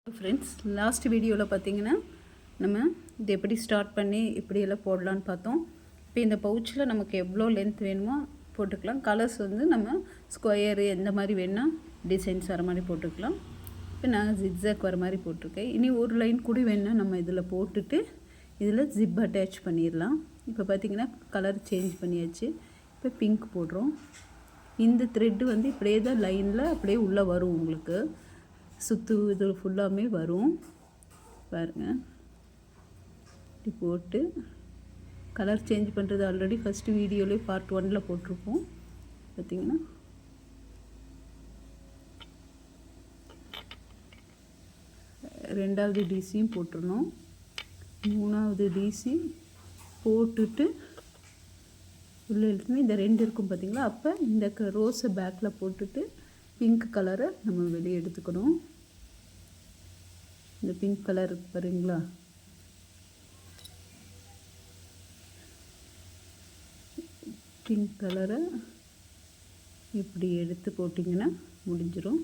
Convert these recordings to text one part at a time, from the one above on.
Friends, last வீடியோவில் பார்த்தீங்கன்னா நம்ம இது எப்படி ஸ்டார்ட் பண்ணி இப்படியெல்லாம் போடலான்னு பார்த்தோம். இப்போ இந்த பவுச்சில் நமக்கு எவ்வளோ லென்த் வேணுமோ போட்டுக்கலாம். கலர்ஸ் வந்து நம்ம ஸ்கொயரு எந்த மாதிரி வேணால் டிசைன்ஸ் வர மாதிரி போட்டுக்கலாம். இப்போ நான் ஜிக்ஸாக் வர மாதிரி போட்டிருக்கேன். இனி ஒரு லைன் கூட வேணால் நம்ம இதில் போட்டுட்டு இதில் ஜிப் அட்டாச் பண்ணிடலாம். இப்போ பார்த்திங்கன்னா கலர் சேஞ்ச் பண்ணியாச்சு. இப்போ பிங்க் போடுறோம். இந்த த்ரெட்டு வந்து இப்படியே தான் லைனில் அப்படியே உள்ளே வரும். உங்களுக்கு சுற்று இது ஃபுல்லாமே வரும் பாருங்கள். இப்படி போட்டு கலர் சேஞ்ச் பண்ணுறது ஆல்ரெடி ஃபஸ்ட்டு வீடியோலேயே பார்ட் 1ல் போட்டிருப்போம். பார்த்திங்கன்னா ரெண்டாவது டிசியும் போட்டுடணும். மூணாவது டிசி போட்டுட்டு உள்ளே இழுத்துமே இந்த ரெண்டு இருக்கும் பார்த்திங்களா. அப்போ இந்த ரோஸை பேக்கில் போட்டுட்டு பிங்க் கலரை நம்ம வெளியே எடுத்துக்கணும். இந்த பிங்க் கலர் பாருங்களா, பிங்க் கலரை இப்படி எடுத்து போட்டிங்கன்னா முடிஞ்சிடும்.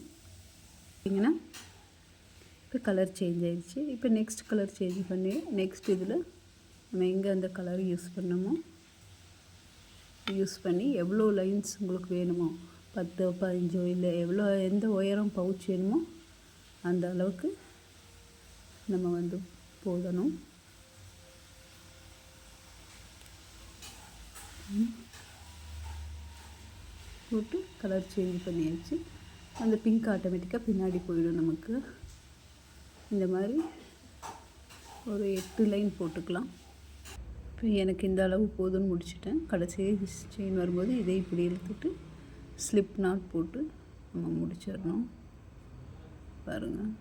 பார்த்தீங்கன்னா இப்போ கலர் சேஞ்ச் ஆகிடுச்சு. இப்போ நெக்ஸ்ட் கலர் சேஞ்ச் பண்ணி நெக்ஸ்ட் இதில் நம்ம எங்கே அந்த கலர் யூஸ் பண்ணமோ யூஸ் பண்ணி எவ்வளோ லைன்ஸ் உங்களுக்கு வேணுமோ 10 15 இல்லை எவ்வளோ எந்த உயரம் பவுச் வேணுமோ அந்த அளவுக்கு நம்ம வந்து போடணும். போட்டு கலர் சேஞ்ச் பண்ணியாச்சு. அந்த பிங்க் ஆட்டோமேட்டிக்காக பின்னாடி போயிடும் நமக்கு. இந்த மாதிரி ஒரு 8 லைன் போட்டுக்கலாம். இப்போ எனக்கு இந்த அளவு போதும்னு முடிச்சுட்டேன். கடைசி செயின் வரும்போது இதை இப்படி இழுத்துட்டு ஸ்லிப் நாட் போட்டு நம்ம முடிச்சிடணும். பாருங்கள்,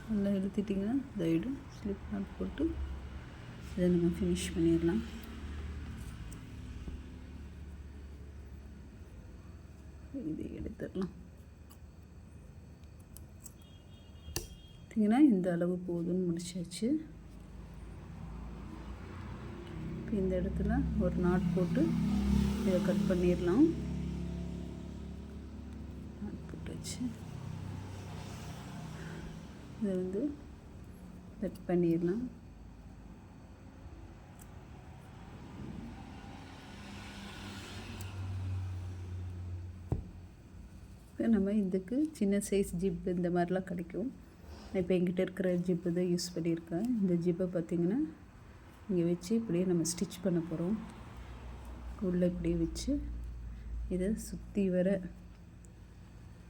நல்லா இழுத்துட்டிங்கன்னா இதாகிடும். ஸ்லிப் நாட் போட்டு இதை நம்ம ஃபினிஷ் பண்ணிடலாம். இதை எடுத்துடலாம். பார்த்திங்கன்னா இந்த அளவு போதும்னு முடிச்சாச்சு. இப்போ இந்த இடத்துல ஒரு நாட் போட்டு இதை கட் பண்ணிடலாம். நாட் போட்டாச்சு. இதை வந்து கட் பண்ணிடலாம். இப்போ நம்ம இதுக்கு சின்ன சைஸ் ஜிப் இந்த மாதிரிலாம் கிடைக்கும். இப்போ எங்கிட்ட இருக்கிற ஜிப்பு தான் யூஸ் பண்ணியிருக்கேன். இந்த ஜிப்பை பார்த்திங்கன்னா இங்கே வச்சு இப்படியே நம்ம ஸ்டிச் பண்ண போகிறோம். உள்ளே இப்படியே வச்சு இதை சுற்றி வர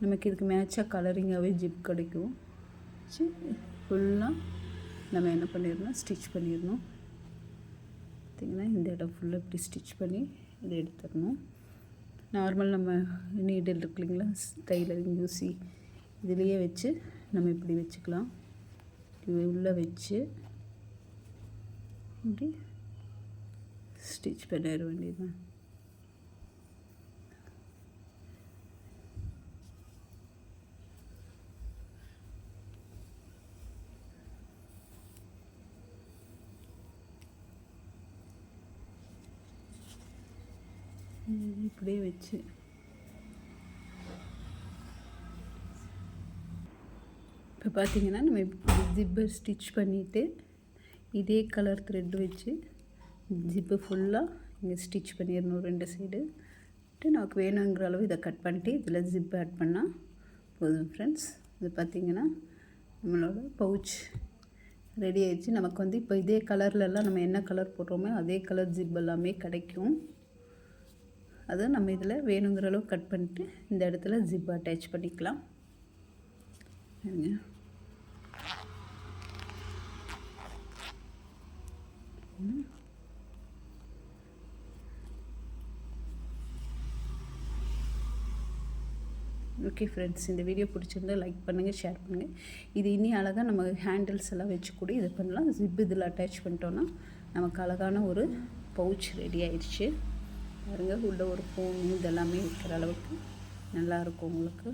நமக்கு இதுக்கு மேட்சாக கலரிங்காகவே ஜிப் கிடைக்கும். வச்சு ஃபுல்லாக நம்ம என்ன பண்ணிடணும், ஸ்டிச் பண்ணிடணும். பார்த்திங்கன்னா இந்த இடம் ஃபுல்லாக இப்படி ஸ்டிச் பண்ணி இதை எடுத்துடணும். நார்மல் நம்ம நீடில் இருக்கு இல்லைங்களா, டைலரிங் ஊசி இதுலேயே வச்சு நம்ம இப்படி வச்சுக்கலாம். இது உள்ளே வச்சு இப்படி ஸ்டிச் பண்ணிட வேண்டியதுதான். இப்படியே வச்சு இப்போ பார்த்திங்கன்னா நம்ம ஜிப்பை ஸ்டிச் பண்ணிவிட்டு இதே கலர் த்ரெட் வச்சு ஜிப்பு ஃபுல்லாக இங்கே ஸ்டிச் பண்ணிடணும். 2 சைடு நமக்கு வேணுங்கிற அளவு இதை கட் பண்ணிட்டு இதில் ஜிப் ஆட் பண்ணால் போதும். ஃப்ரெண்ட்ஸ், இது பார்த்திங்கன்னா நம்மளோட பவுச் ரெடி ஆயிடுச்சு. நமக்கு வந்து இப்போ இதே கலர்லலாம் நம்ம என்ன கலர் போடுறோமோ அதே கலர் ஜிப் எல்லாமே கிடைக்கும். அதை நம்ம இதில் வேணுங்கிற அளவு கட் பண்ணிட்டு இந்த இடத்துல ஜிப் அட்டாச் பண்ணிக்கலாம். ஓகே ஃப்ரெண்ட்ஸ், இந்த வீடியோ பிடிச்சிருந்தா லைக் பண்ணுங்கள், ஷேர் பண்ணுங்கள். இது இன்னி அழகாக நம்ம ஹேண்டில்ஸ் எல்லாம் வச்சு கூட இது பண்ணலாம். ஜிப் இதில் அட்டாச் பண்ணிட்டோன்னா நமக்கு அழகான ஒரு பவுச் ரெடி ஆயிடுச்சு. பாருங்கள், உள்ள ஒரு ஃபோன் இதெல்லாமே வைக்கிற அளவுக்கு நல்லாயிருக்கும் உங்களுக்கு.